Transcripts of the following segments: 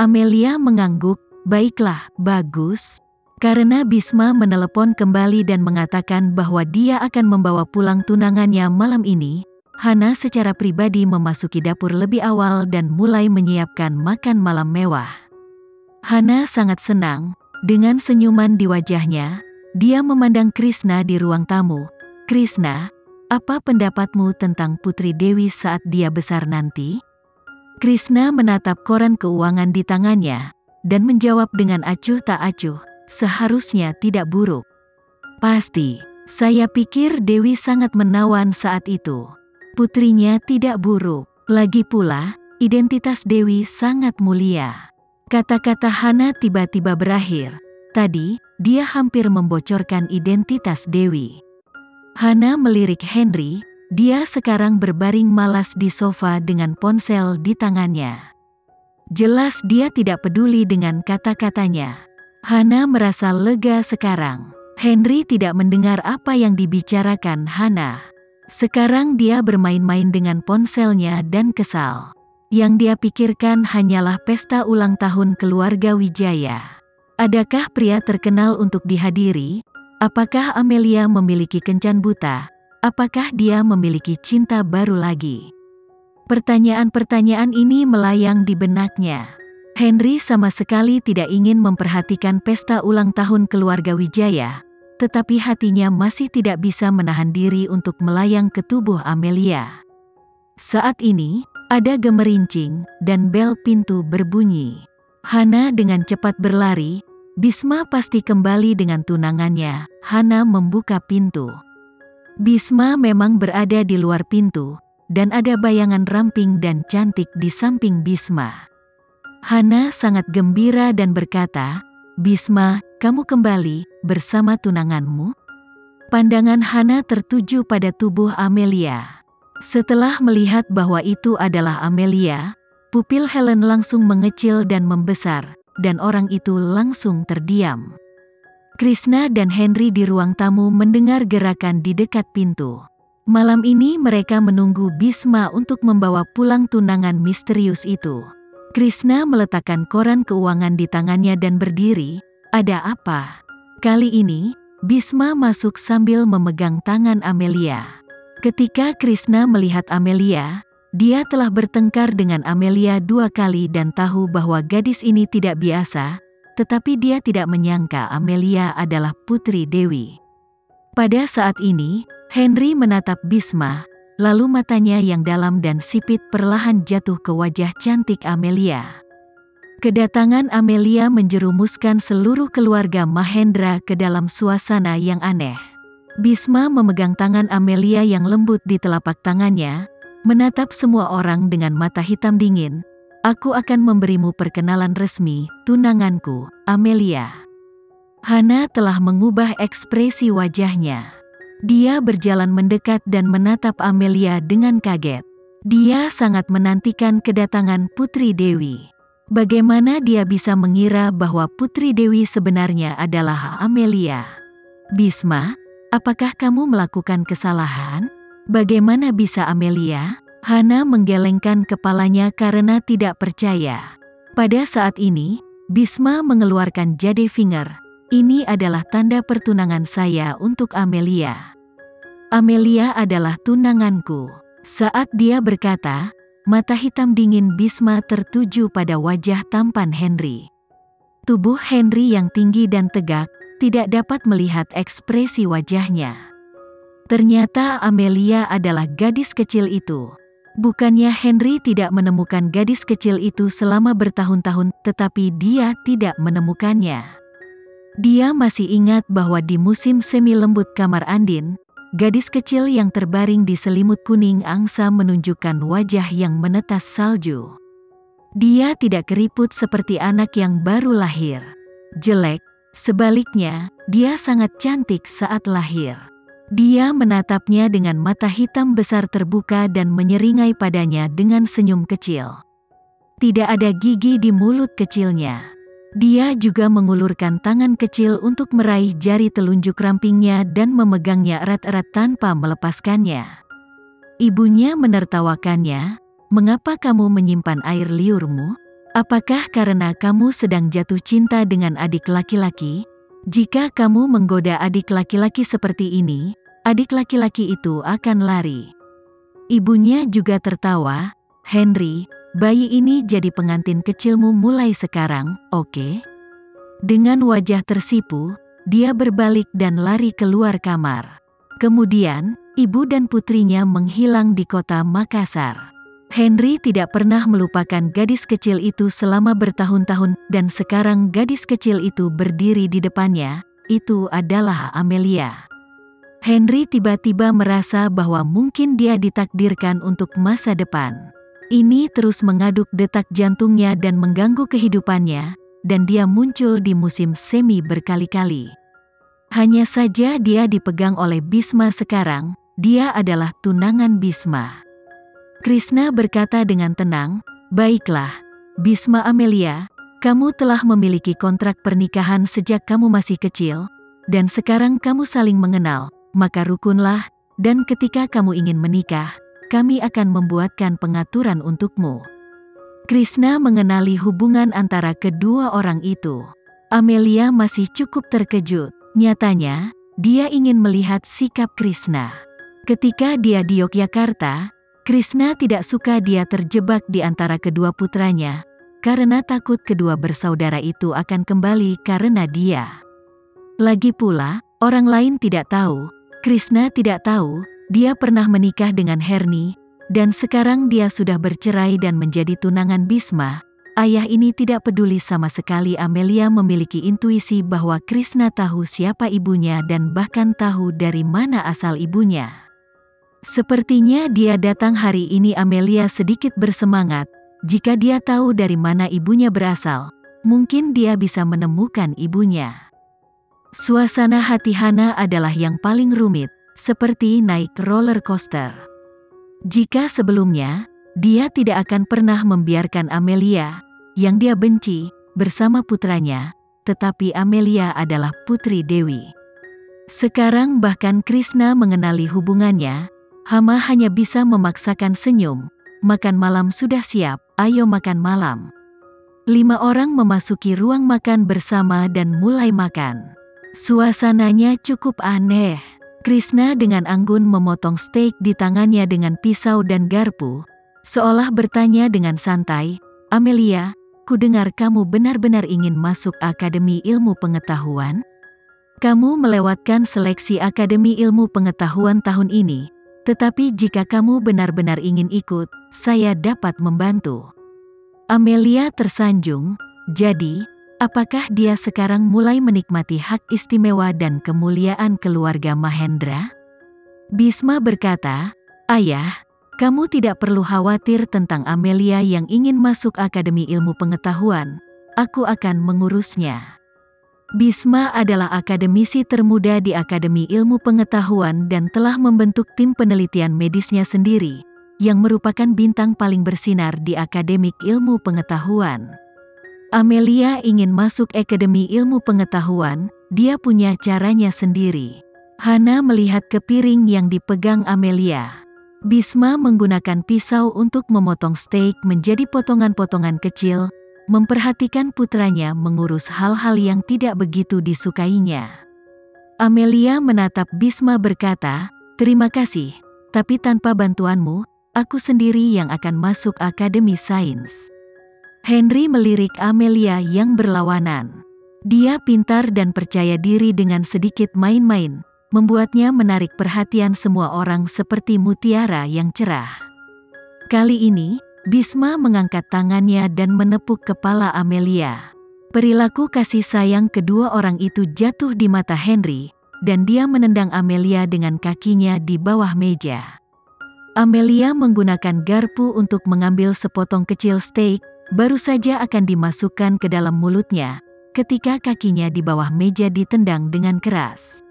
Amelia mengangguk, baiklah, bagus. Karena Bisma menelepon kembali dan mengatakan bahwa dia akan membawa pulang tunangannya malam ini, Hana secara pribadi memasuki dapur lebih awal dan mulai menyiapkan makan malam mewah. Hana sangat senang, dengan senyuman di wajahnya, dia memandang Krishna di ruang tamu. Krishna, apa pendapatmu tentang Putri Dewi saat dia besar nanti? Krishna menatap koran keuangan di tangannya, dan menjawab dengan acuh tak acuh, seharusnya tidak buruk. Pasti, saya pikir Dewi sangat menawan saat itu. Putrinya tidak buruk, lagi pula, identitas Dewi sangat mulia. Kata-kata Hana tiba-tiba berakhir. Tadi, dia hampir membocorkan identitas Dewi. Hana melirik Henry, dia sekarang berbaring malas di sofa dengan ponsel di tangannya. Jelas dia tidak peduli dengan kata-katanya. Hana merasa lega sekarang. Henry tidak mendengar apa yang dibicarakan Hana. Sekarang dia bermain-main dengan ponselnya dan kesal. Yang dia pikirkan hanyalah pesta ulang tahun keluarga Wijaya. Adakah pria terkenal untuk dihadiri? Apakah Amelia memiliki kencan buta? Apakah dia memiliki cinta baru lagi? Pertanyaan-pertanyaan ini melayang di benaknya. Henry sama sekali tidak ingin memperhatikan pesta ulang tahun keluarga Wijaya, tetapi hatinya masih tidak bisa menahan diri untuk melayang ke tubuh Amelia. Saat ini, ada gemerincing, dan bel pintu berbunyi. Hana dengan cepat berlari, Bisma pasti kembali dengan tunangannya. Hana membuka pintu. Bisma memang berada di luar pintu, dan ada bayangan ramping dan cantik di samping Bisma. Hana sangat gembira dan berkata, Bisma, kamu kembali, bersama tunanganmu? Pandangan Hana tertuju pada tubuh Amelia. Setelah melihat bahwa itu adalah Amelia, pupil Helen langsung mengecil dan membesar, dan orang itu langsung terdiam. Krishna dan Henry di ruang tamu mendengar gerakan di dekat pintu. Malam ini mereka menunggu Bisma untuk membawa pulang tunangan misterius itu. Krishna meletakkan koran keuangan di tangannya dan berdiri. Ada apa? Kali ini, Bisma masuk sambil memegang tangan Amelia. Ketika Krishna melihat Amelia, dia telah bertengkar dengan Amelia 2 kali dan tahu bahwa gadis ini tidak biasa, tetapi dia tidak menyangka Amelia adalah Putri Dewi. Pada saat ini, Henry menatap Bisma, lalu matanya yang dalam dan sipit perlahan jatuh ke wajah cantik Amelia. Kedatangan Amelia menjerumuskan seluruh keluarga Mahendra ke dalam suasana yang aneh. Bisma memegang tangan Amelia yang lembut di telapak tangannya, menatap semua orang dengan mata hitam dingin. Aku akan memberimu perkenalan resmi, tunanganku, Amelia. Hana telah mengubah ekspresi wajahnya. Dia berjalan mendekat dan menatap Amelia dengan kaget. Dia sangat menantikan kedatangan Putri Dewi. Bagaimana dia bisa mengira bahwa Putri Dewi sebenarnya adalah Amelia? Bisma, apakah kamu melakukan kesalahan? Bagaimana bisa Amelia? Hana menggelengkan kepalanya karena tidak percaya. Pada saat ini, Bisma mengeluarkan jade finger. Ini adalah tanda pertunangan saya untuk Amelia. Amelia adalah tunanganku. Saat dia berkata, mata hitam dingin Bisma tertuju pada wajah tampan Henry. Tubuh Henry yang tinggi dan tegak, tidak dapat melihat ekspresi wajahnya. Ternyata Amelia adalah gadis kecil itu. Bukannya Henry tidak menemukan gadis kecil itu selama bertahun-tahun, tetapi dia tidak menemukannya. Dia masih ingat bahwa di musim semi lembut kamar Andin, gadis kecil yang terbaring di selimut kuning angsa menunjukkan wajah yang menetas salju. Dia tidak keriput seperti anak yang baru lahir. Jelek, sebaliknya, dia sangat cantik saat lahir. Dia menatapnya dengan mata hitam besar terbuka dan menyeringai padanya dengan senyum kecil. Tidak ada gigi di mulut kecilnya. Dia juga mengulurkan tangan kecil untuk meraih jari telunjuk rampingnya dan memegangnya erat-erat tanpa melepaskannya. Ibunya menertawakannya, "Mengapa kamu menyimpan air liurmu?" Apakah karena kamu sedang jatuh cinta dengan adik laki-laki? Jika kamu menggoda adik laki-laki seperti ini, adik laki-laki itu akan lari." Ibunya juga tertawa. "Henry, bayi ini jadi pengantin kecilmu mulai sekarang, oke?" Dengan wajah tersipu, dia berbalik dan lari keluar kamar. Kemudian, ibu dan putrinya menghilang di kota Makassar. Henry tidak pernah melupakan gadis kecil itu selama bertahun-tahun, dan sekarang gadis kecil itu berdiri di depannya. Itu adalah Amelia. Henry tiba-tiba merasa bahwa mungkin dia ditakdirkan untuk masa depan. Ini terus mengaduk detak jantungnya dan mengganggu kehidupannya, dan dia muncul di musim semi berkali-kali. Hanya saja dia dipegang oleh Bisma sekarang, dia adalah tunangan Bisma. Krishna berkata dengan tenang, "Baiklah, Bisma Amelia, kamu telah memiliki kontrak pernikahan sejak kamu masih kecil, dan sekarang kamu saling mengenal, maka rukunlah, dan ketika kamu ingin menikah, kami akan membuatkan pengaturan untukmu." Krishna mengenali hubungan antara kedua orang itu. Amelia masih cukup terkejut. Nyatanya, dia ingin melihat sikap Krishna. Ketika dia di Yogyakarta, Krishna tidak suka dia terjebak di antara kedua putranya, karena takut kedua bersaudara itu akan kembali karena dia. Lagi pula, orang lain tidak tahu, Krishna tidak tahu, dia pernah menikah dengan Herni, dan sekarang dia sudah bercerai dan menjadi tunangan Bisma. Ayah ini tidak peduli sama sekali. Amelia memiliki intuisi bahwa Krishna tahu siapa ibunya dan bahkan tahu dari mana asal ibunya. Sepertinya dia datang hari ini. Amelia sedikit bersemangat. Jika dia tahu dari mana ibunya berasal, mungkin dia bisa menemukan ibunya. Suasana hati Hana adalah yang paling rumit, seperti naik roller coaster. Jika sebelumnya, dia tidak akan pernah membiarkan Amelia, yang dia benci, bersama putranya, tetapi Amelia adalah putri Dewi. Sekarang bahkan Krishna mengenali hubungannya, Hama hanya bisa memaksakan senyum. "Makan malam sudah siap, ayo makan malam." 5 orang memasuki ruang makan bersama dan mulai makan. Suasananya cukup aneh. Krishna dengan anggun memotong steak di tangannya dengan pisau dan garpu, seolah bertanya dengan santai, "Amelia, ku dengar kamu benar-benar ingin masuk Akademi Ilmu Pengetahuan? Kamu melewatkan seleksi Akademi Ilmu Pengetahuan tahun ini, tetapi jika kamu benar-benar ingin ikut, saya dapat membantu." Amelia tersanjung. Jadi, apakah dia sekarang mulai menikmati hak istimewa dan kemuliaan keluarga Mahendra? Bisma berkata, "Ayah, kamu tidak perlu khawatir tentang Amelia yang ingin masuk Akademi Ilmu Pengetahuan. Aku akan mengurusnya." Bisma adalah akademisi termuda di Akademi Ilmu Pengetahuan dan telah membentuk tim penelitian medisnya sendiri, yang merupakan bintang paling bersinar di akademik ilmu pengetahuan. Amelia ingin masuk Akademi Ilmu Pengetahuan, dia punya caranya sendiri. Hana melihat ke piring yang dipegang Amelia. Bisma menggunakan pisau untuk memotong steak menjadi potongan-potongan kecil, memperhatikan putranya mengurus hal-hal yang tidak begitu disukainya. Amelia menatap Bisma berkata, "Terima kasih, tapi tanpa bantuanmu, aku sendiri yang akan masuk Akademi Sains." Henry melirik Amelia yang berlawanan. Dia pintar dan percaya diri dengan sedikit main-main, membuatnya menarik perhatian semua orang seperti mutiara yang cerah. Kali ini, Bisma mengangkat tangannya dan menepuk kepala Amelia. Perilaku kasih sayang kedua orang itu jatuh di mata Henry, dan dia menendang Amelia dengan kakinya di bawah meja. Amelia menggunakan garpu untuk mengambil sepotong kecil steak, baru saja akan dimasukkan ke dalam mulutnya, ketika kakinya di bawah meja ditendang dengan keras.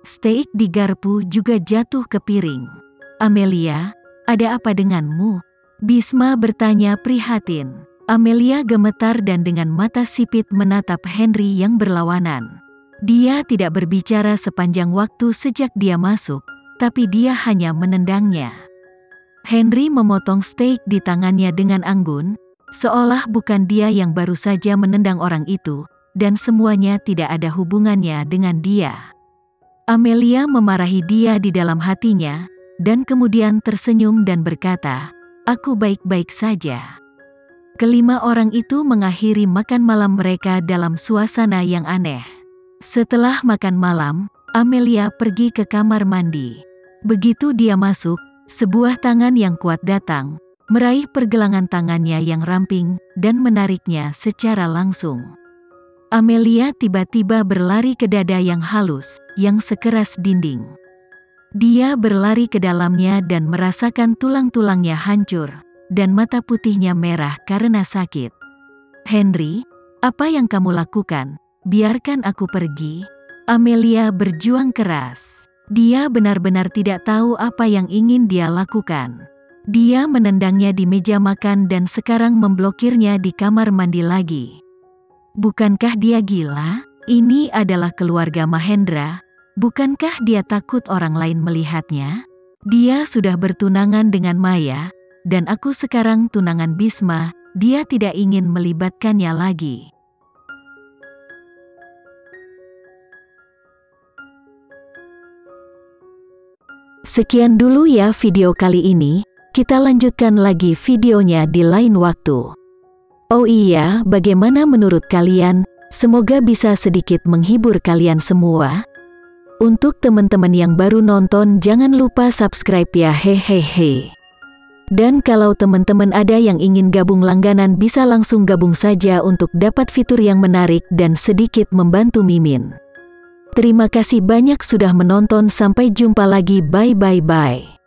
Steak di garpu juga jatuh ke piring. "Amelia, ada apa denganmu?" Bisma bertanya prihatin. Amelia gemetar dan dengan mata sipit menatap Henry yang berlawanan. Dia tidak berbicara sepanjang waktu sejak dia masuk, tapi dia hanya menendangnya. Henry memotong steak di tangannya dengan anggun. seolah bukan dia yang baru saja menendang orang itu, dan semuanya tidak ada hubungannya dengan dia. Amelia memarahi dia di dalam hatinya, dan kemudian tersenyum dan berkata, "Aku baik-baik saja." Kelima orang itu mengakhiri makan malam mereka dalam suasana yang aneh. Setelah makan malam, Amelia pergi ke kamar mandi. Begitu dia masuk, sebuah tangan yang kuat datang, meraih pergelangan tangannya yang ramping, dan menariknya secara langsung. Amelia tiba-tiba berlari ke dada yang halus, yang sekeras dinding. Dia berlari ke dalamnya dan merasakan tulang-tulangnya hancur, dan mata putihnya merah karena sakit. "Henry, apa yang kamu lakukan? Biarkan aku pergi." Amelia berjuang keras. Dia benar-benar tidak tahu apa yang ingin dia lakukan. Dia menendangnya di meja makan dan sekarang memblokirnya di kamar mandi lagi. Bukankah dia gila? Ini adalah keluarga Mahendra. Bukankah dia takut orang lain melihatnya? Dia sudah bertunangan dengan Maya, dan aku sekarang tunangan Bisma. Dia tidak ingin melibatkannya lagi. Sekian dulu ya video kali ini, kita lanjutkan lagi videonya di lain waktu. Oh iya, bagaimana menurut kalian? Semoga bisa sedikit menghibur kalian semua. Untuk teman-teman yang baru nonton, jangan lupa subscribe ya, hehehe. Dan kalau teman-teman ada yang ingin gabung langganan, bisa langsung gabung saja untuk dapat fitur yang menarik dan sedikit membantu Mimin. Terima kasih banyak sudah menonton, sampai jumpa lagi, bye.